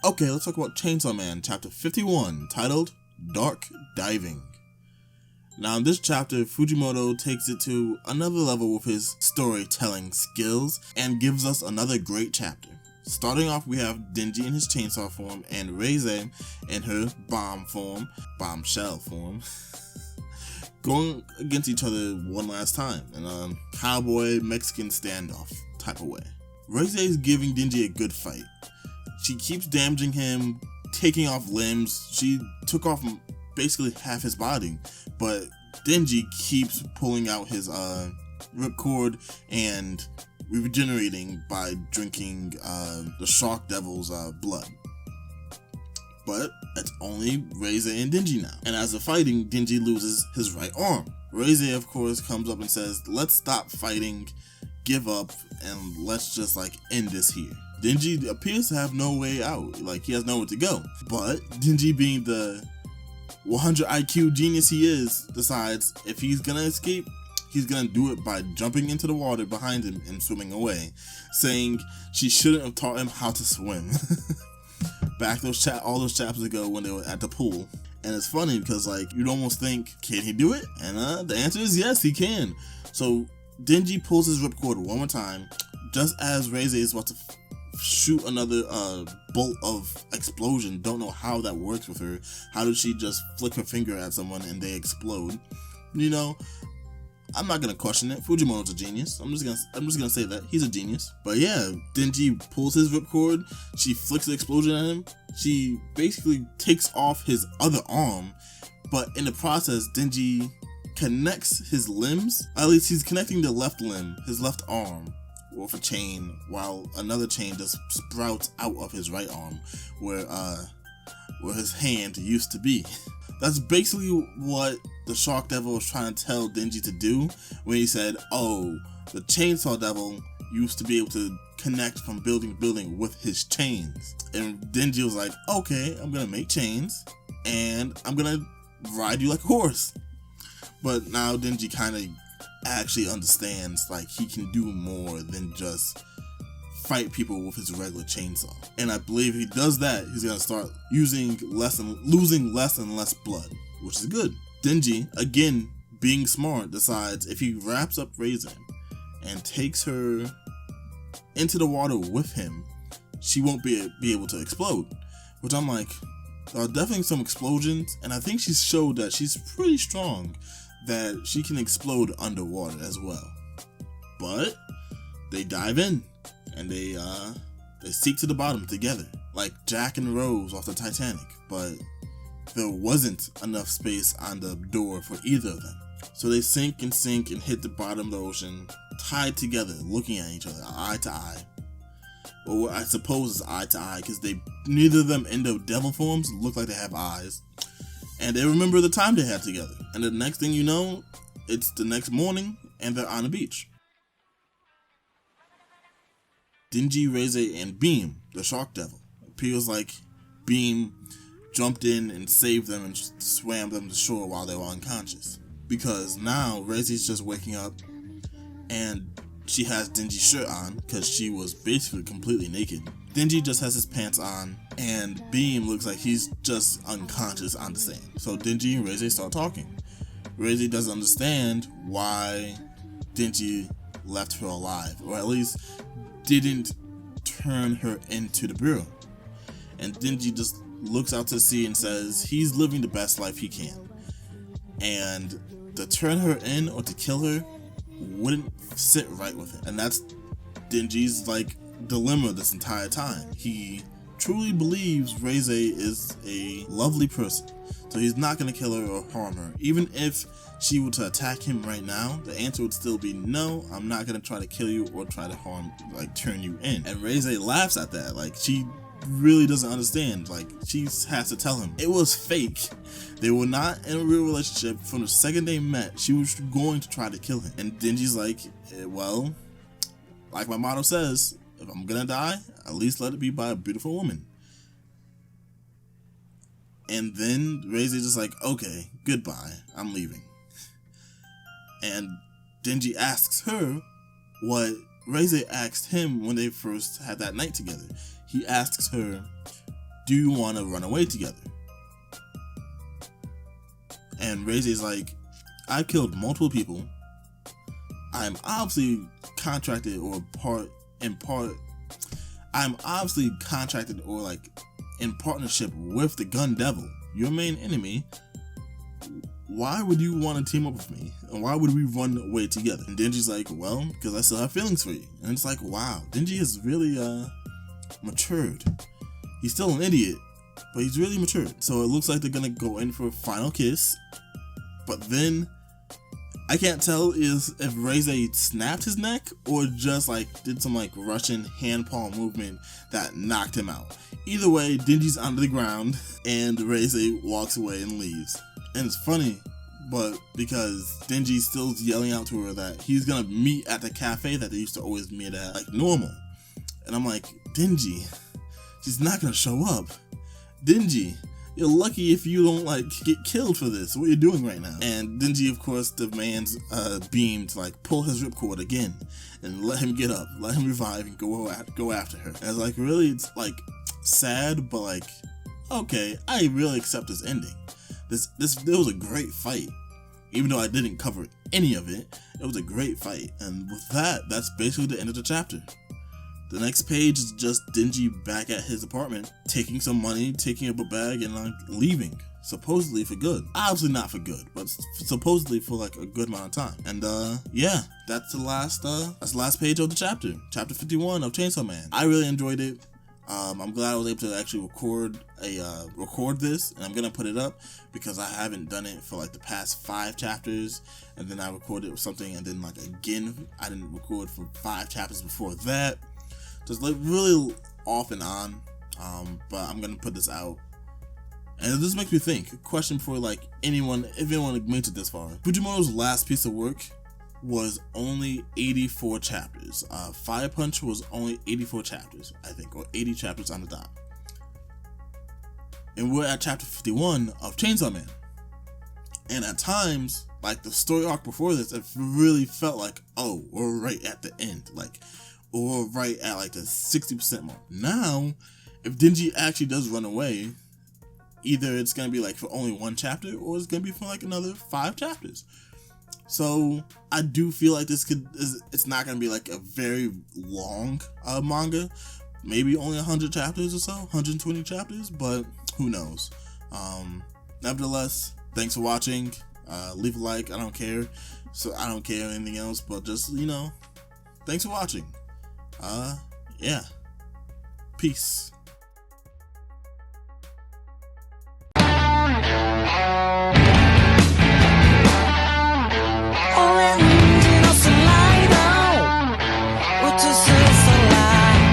Okay, let's talk about Chainsaw Man, chapter 51, titled Dark Diving. Now in this chapter, Fujimoto takes it to another level with his storytelling skills and gives us another great chapter. Starting off, we have Denji in his chainsaw form and Reize in her bombshell form, going against each other one last time in a cowboy Mexican standoff type of way. Reize is giving Denji a good fight. She keeps damaging him, taking off limbs. She took off basically half his body, but Denji keeps pulling out his ripcord and regenerating by drinking the Shark Devil's blood. But it's only Reize and Denji now. And as they're fighting, Denji loses his right arm. Reize, of course, comes up and says, let's stop fighting, give up, and let's just end this here. Denji appears to have no way out, he has nowhere to go. But Denji, being the 100 IQ genius he is, decides if he's gonna escape, he's gonna do it by jumping into the water behind him and swimming away, saying she shouldn't have taught him how to swim. Back all those chapters ago when they were at the pool. And it's funny because you'd almost think, can he do it? And the answer is yes, he can. So Denji pulls his ripcord one more time, just as Reize is about to shoot another bolt of explosion. Don't know how that works with her. How did she just flick her finger at someone and they explode? I'm not gonna question it. Fujimoto's a genius. I'm just gonna say that he's a genius. But yeah, Denji pulls his ripcord. She flicks the explosion at him. She basically takes off his other arm, but in the process, Denji connects his limbs. At least he's connecting the left limb, his left arm, with a chain, while another chain just sprouts out of his right arm, where his hand used to be. That's basically what the Shark Devil was trying to tell Denji to do when he said, oh, the Chainsaw Devil used to be able to connect from building to building with his chains. And Denji was like, okay, I'm gonna make chains and I'm gonna ride you like a horse. But now Denji kind of actually understands he can do more than just fight people with his regular chainsaw. And I believe if he does that, he's gonna start losing less and less blood, which is good. Denji, again being smart, decides if he wraps up Reize and takes her into the water with him, she won't be able to explode. Which I'm like, there are definitely some explosions, and I think she's showed that she's pretty strong, that she can explode underwater as well. But they dive in and they sink to the bottom together, like Jack and Rose off the Titanic. But there wasn't enough space on the door for either of them. So they sink and hit the bottom of the ocean, tied together, looking at each other, eye to eye. Or I suppose it's eye to eye, because neither of them in their devil forms look like they have eyes. And they remember the time they had together. And the next thing you know, it's the next morning and they're on the beach. Denji, Reize, and Beam, the Shark Devil. It appears like Beam jumped in and saved them and swam them to shore while they were unconscious. Because now Reize's just waking up and she has Denji's shirt on because she was basically completely naked. Denji just has his pants on and Beam looks like he's just unconscious on the sand. So Denji and Reize start talking. Reize doesn't understand why Denji left her alive, or at least didn't turn her into the bureau. And Denji just looks out to sea and says he's living the best life he can. And to turn her in or to kill her wouldn't sit right with him. And that's Denji's dilemma this entire time. He truly believes Reize is a lovely person, so he's not going to kill her or harm her. Even if she were to attack him right now, the answer would still be no, I'm not going to try to kill you or try to harm, turn you in. And Reize laughs at that. She really doesn't understand. She has to tell him it was fake. They were not in a real relationship. From the second they met, she was going to try to kill him. And Denji's like, well, like my motto says, if I'm gonna die, at least let it be by a beautiful woman. And then Reize is just like, okay, goodbye, I'm leaving. And Denji asks her what Reize asked him when they first had that night together. He asks her, do you want to run away together? And Reise's like, I killed multiple people. I'm obviously contracted or I'm obviously contracted or like in partnership with the Gun Devil, your main enemy. Why would you want to team up with me? And why would we run away together? And Denji's like, well, because I still have feelings for you. And it's like, wow, Denji has really matured. He's still an idiot, but he's really matured. So it looks like they're gonna go in for a final kiss. But then I can't tell if Reise snapped his neck or just like did some like Russian hand palm movement that knocked him out. Either way, Denji's under the ground and Reise walks away and leaves. And it's funny, but because Denji's still yelling out to her that he's gonna meet at the cafe that they used to always meet at, like normal. And I'm like, Denji, she's not gonna show up. Denji, you're lucky if you don't like get killed for this. What are you doing right now? And Denji, of course, demands Beam to like pull his ripcord again and let him get up, let him revive, and go after her. And it's like, really, it's like sad, but like, okay, I really accept this ending. This was a great fight. Even though I didn't cover any of it, it was a great fight. And with that, that's basically the end of the chapter. The next page is just Denji back at his apartment, taking some money, taking a book bag, and like leaving. Supposedly for good. Obviously not for good, but supposedly for like a good amount of time. And yeah, that's the last page of the chapter. Chapter 51 of Chainsaw Man. I really enjoyed it. I'm glad I was able to actually record this, and I'm gonna put it up because I haven't done it for like the past 5 chapters, and then I recorded with something, and then like again I didn't record for 5 chapters before that. Just like really off and on, but I'm gonna put this out. And this makes me think, a question for like anyone, if anyone made it this far. Fujimoto's last piece of work was only 84 chapters. Fire Punch was only 84 chapters, I think, or 80 chapters on the dot. And we're at chapter 51 of Chainsaw Man. And at times, like the story arc before this, it really felt like, oh, we're right at the end. Like, or right at like the 60% mark. Now, if Denji actually does run away, either it's gonna be like for only 1 chapter, or it's gonna be for like another 5 chapters. So I do feel like it's not gonna be like a very long manga, maybe only 100 chapters or so, 120 chapters, but who knows. Nevertheless, thanks for watching. Leave a like. I don't care. So I don't care anything else, but just, you know, thanks for watching. Yeah. Peace.